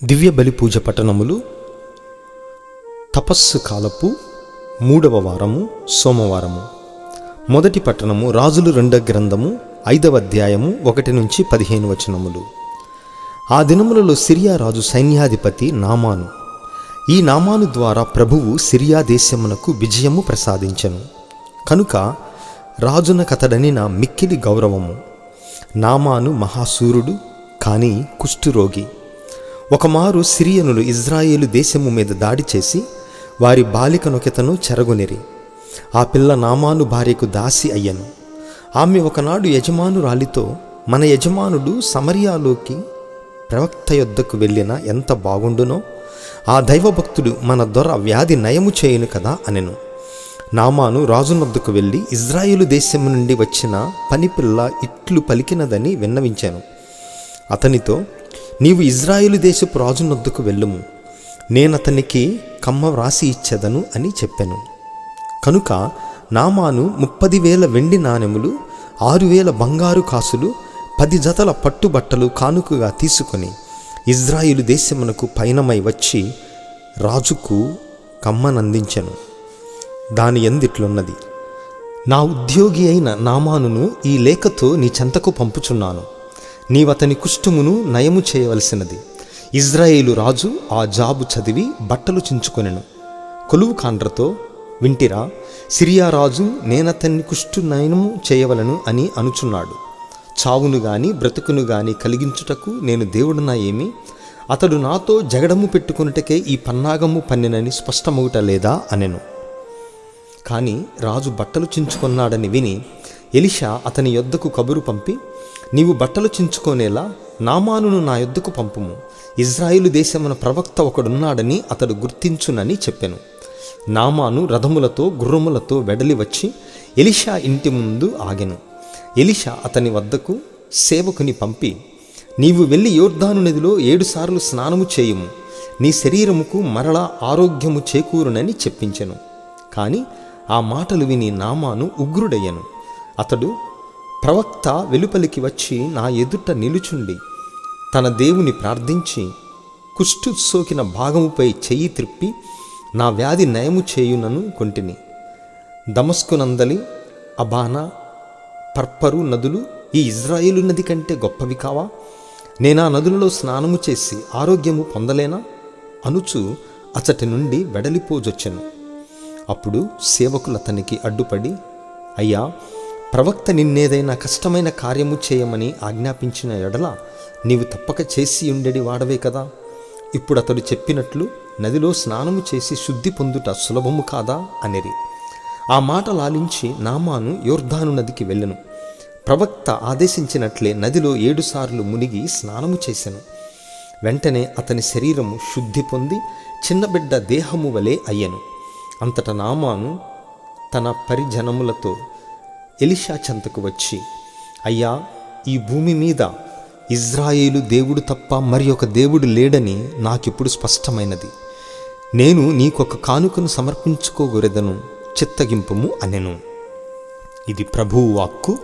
దివ్య బలి పూజ పఠనములు. తపస్సు కాలపు 3వ వారము, సోమవారము. మొదటి పట్టణము రాజులు 2వ గ్రంథము 5వ అధ్యాయము 1 నుంచి 15 వచనములు. ఆ దినములలో సిరియా రాజు సైన్యాధిపతి నామాను. ఈ నామాను ద్వారా ప్రభువు సిరియా దేశమునకు విజయము ప్రసాదించెను. కనుక రాజునకతడని నా మిక్కిలి గౌరవము. నామాను మహాశూరుడు, కానీ కుష్ఠురోగి. ఒకమారు సిరియనులు ఇజ్రాయేలు దేశము మీద దాడి చేసి వారి బాలికనొకెతను చెరగొనిరి. ఆ పిల్ల నామాను భార్యకు దాసి అయ్యను. ఆమె ఒకనాడు యజమానురాలితో, మన యజమానుడు సమరియాలోకి ప్రవక్త యొద్దకు వెళ్ళిన ఎంత బాగుండునో, ఆ దైవభక్తుడు మన దొర వ్యాధి నయము చేయును కదా అనెను. నామాను రాజునొద్దకు వెళ్ళి ఇజ్రాయేలు దేశము నుండి వచ్చిన పనిపిల్ల ఇట్లు పలికినదని విన్నవించాను. అతనితో, నీవు ఇజ్రాయేలు దేశపు రాజునొద్దకు వెళ్ళుము, నేనతనికి కమ్మ వ్రాసి ఇచ్చెదను అని చెప్పెను. కనుక నామాను 30,000 వెండి నాణెములు, 6,000 బంగారు కాసులు, 10 జతల పట్టుబట్టలు కానుకగా తీసుకొని ఇజ్రాయేలు దేశమునకు పయనమై వచ్చి రాజుకు కమ్మనందించెను. దాని యందిట్లున్నది: నా ఉద్యోగి అయిన నామానును ఈ లేఖతో నీ చెంతకు పంపుచున్నాను. నీవతని కుష్ఠమును నయము చేయవలసినది. ఇజ్రాయేలు రాజు ఆ జాబు చదివి బట్టలు చించుకొనెను. కొలువు కాండ్రతో, వింటిరా, సిరియా రాజు నేనతన్ని కుష్ఠు నయము చేయవలను అని అనుచున్నాడు. చావును గాని బ్రతుకును గాని కలిగించుటకు నేను దేవుడునా ఏమి? అతడు నాతో జగడము పెట్టుకొనుటకే ఈ పన్నాగము పన్నెనని స్పష్టమవుట లేదా అనెను. కానీ రాజు బట్టలు చించుకొన్నాడని విని ఎలీషా అతని యొద్దకు కబురు పంపి, నీవు బట్టలు చించుకొనేలా నామానును నా యొద్దకు పంపుము. ఇజ్రాయేలు దేశమున ప్రవక్త ఒకడున్నాడని అతడు గుర్తించునని చెప్పెను. నామాను రథములతో గుర్రములతో వెడలి వచ్చి ఎలీషా ఇంటి ముందు ఆగెను. ఎలీషా అతని వద్దకు సేవకుని పంపి, నీవు వెళ్ళి యోర్దాను నదిలో 7 సార్లు స్నానము చేయుము, నీ శరీరముకు మరలా ఆరోగ్యము చేకూరునని చెప్పించెను. కాని ఆ మాటలు విని నామాను ఉగ్రుడయ్యను. అతడు, ప్రవక్త వెలుపలికి వచ్చి నా ఎదుట నిలుచుండి తన దేవుని ప్రార్థించి కుష్ఠు సోకిన భాగముపై చెయ్యి త్రిప్పి నా వ్యాధి నయము చేయునను కొంటిని. దమస్కునందలి అబానా, పర్పరు నదులు ఈ ఇజ్రాయేలు నది కంటే గొప్పవి కావా? నేనా నదులలో స్నానము చేసి ఆరోగ్యము పొందలేనా అనుచు అచటి నుండి వెడలిపోజొచ్చెను. అప్పుడు సేవకులు అతనికి అడ్డుపడి, అయ్యా, ప్రవక్త నిన్నేదైనా కష్టమైన కార్యము చేయమని ఆజ్ఞాపించిన ఎడల నీవు తప్పక చేసి ఉండేది వాడవే కదా. ఇప్పుడు అతడు చెప్పినట్లు నదిలో స్నానము చేసి శుద్ధి పొందుట సులభము కాదా అనిరి. ఆ మాట లాలించి నామాను యోర్దాను నదికి వెళ్ళెను. ప్రవక్త ఆదేశించినట్లే నదిలో 7 సార్లు మునిగి స్నానము చేసెను. వెంటనే అతని శరీరము శుద్ధి పొంది చిన్నబిడ్డ దేహము వలె అయ్యెను. అంతట నామాను తన పరిజనములతో ఎలీషా చెంతకు వచ్చి, అయ్యా, ఈ భూమి మీద ఇజ్రాయేలు దేవుడు తప్ప మరి ఒక దేవుడు లేడని నాకిప్పుడు స్పష్టమైనది. నేను నీకొక కానుకను సమర్పించుకోగొరెదను, చిత్తగింపుము అనెను. ఇది ప్రభువు వాక్కు.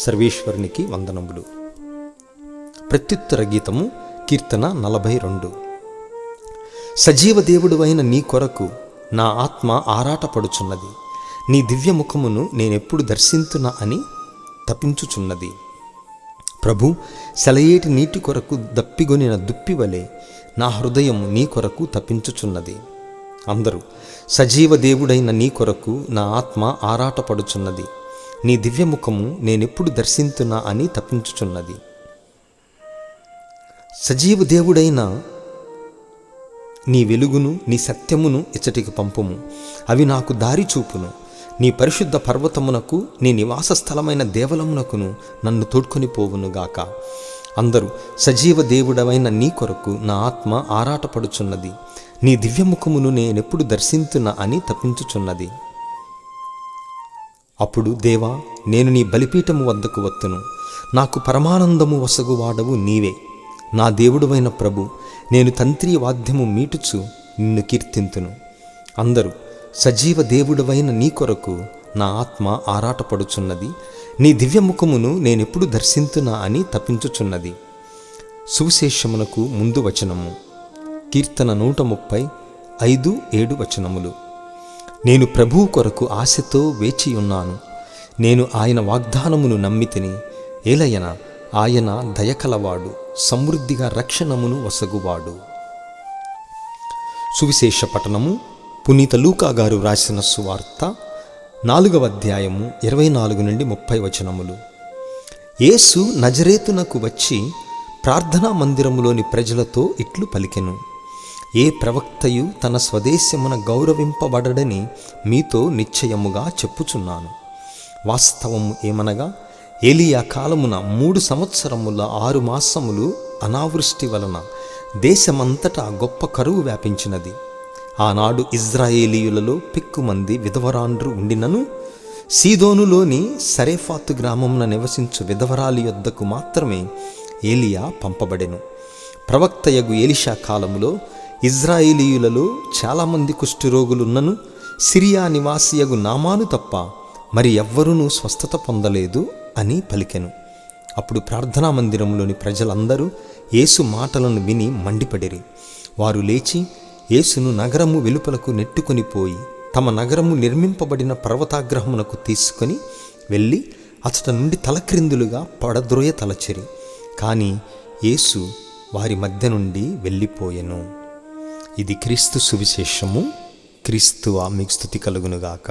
సర్వేశ్వరునికి వందనములు. ప్రత్యుత్తర గీతము, కీర్తన 42. సజీవ దేవుడువైన నీ కొరకు నా ఆత్మ ఆరాటపడుచున్నది. నీ దివ్యముఖమును నేనెప్పుడు దర్శింతునా అని తపించుచున్నది. ప్రభు, సెలయేటి నీటి కొరకు దప్పిగొనిన దుప్పివలే నా హృదయము నీ కొరకు తపించుచున్నది. అందరూ, సజీవ దేవుడైన నీ కొరకు నా ఆత్మ ఆరాటపడుచున్నది. నీ దివ్యముఖము నేనెప్పుడు దర్శింతునా అని తపించుచున్నది. సజీవ దేవుడైన నీ వెలుగును నీ సత్యమును ఇచ్చటికి పంపుము. అవి నాకు దారి చూపును. నీ పరిశుద్ధ పర్వతమునకు నీ నివాస స్థలమైన దేవలమునకును నన్ను తోడ్కొని పోవునుగాక. అందరూ, సజీవ దేవుడవైన నీ కొరకు నా ఆత్మ ఆరాటపడుచున్నది. నీ దివ్యముఖమును నేనెప్పుడు దర్శింతున్నా అని తప్పించుచున్నది. అప్పుడు దేవా, నేను నీ బలిపీఠము వద్దకు వత్తును. నాకు పరమానందము వసగువాడవు నీవే. నా దేవుడువైన ప్రభు, నేను తంత్రీ వాద్యము మీటుచు నిన్ను కీర్తింతును. అందరూ, సజీవ దేవుడవైన నీ కొరకు నా ఆత్మ ఆరాటపడుచున్నది. నీ దివ్యముఖమును నేనెప్పుడు దర్శింతునా అని తపించుచున్నది. సువిశేషమునకు ముందు వచనము. కీర్తన 135:5-7 నేను ప్రభువు కొరకు ఆశతో వేచియున్నాను. నేను ఆయన వాగ్దానమును నమ్మితిని. ఏలయన ఆయన దయకలవాడు, సమృద్ధిగా రక్షణమును వసగువాడు. సువిశేష పఠనము పునీత లూకా గారు వ్రాసిన సువార్త 4వ అధ్యాయము 24-30 యేసు నజరేతునకు వచ్చి ప్రార్థనా మందిరములోని ప్రజలతో ఇట్లు పలికెను. ఏ ప్రవక్తయు తన స్వదేశమున గౌరవింపబడడని మీతో నిశ్చయముగా చెప్పుచున్నాను. వాస్తవము ఏమనగా ఏలియా కాలమున 3 సంవత్సరముల 6 మాసములు అనావృష్టి వలన దేశమంతటా గొప్ప కరువు వ్యాపించినది. ఆనాడు ఇజ్రాయేలీయులలో పెక్కుమంది విధవరాండ్రు ఉండినను సీదోనులోని సరేఫాతు గ్రామమున నివసించు విధవరాలి యొద్దకు మాత్రమే ఏలియా పంపబడెను. ప్రవక్తయగు ఎలీషా కాలములో ఇజ్రాయేలీయులలో చాలామంది కుష్ఠరోగులున్నను సిరియా నివాసియగు నామాను తప్ప మరి ఎవ్వరూ స్వస్థత పొందలేదు అని పలికెను. అప్పుడు ప్రార్థనా మందిరంలోని ప్రజలందరూ యేసు మాటలను విని మండిపడిరి. వారు లేచి యేసును నగరము వెలుపలకు నెట్టుకొని పోయి తమ నగరము నిర్మింపబడిన పర్వతాగ్రహమునకు తీసుకొని వెళ్ళి అతట నుండి తలక్రిందులుగా పడద్రోయ తలచిరి. కానీ యేసు వారి మధ్య నుండి వెళ్ళిపోయెను. ఇది క్రీస్తు సువిశేషము. క్రీస్తువా మీకు స్తుతి కలుగునుగాక.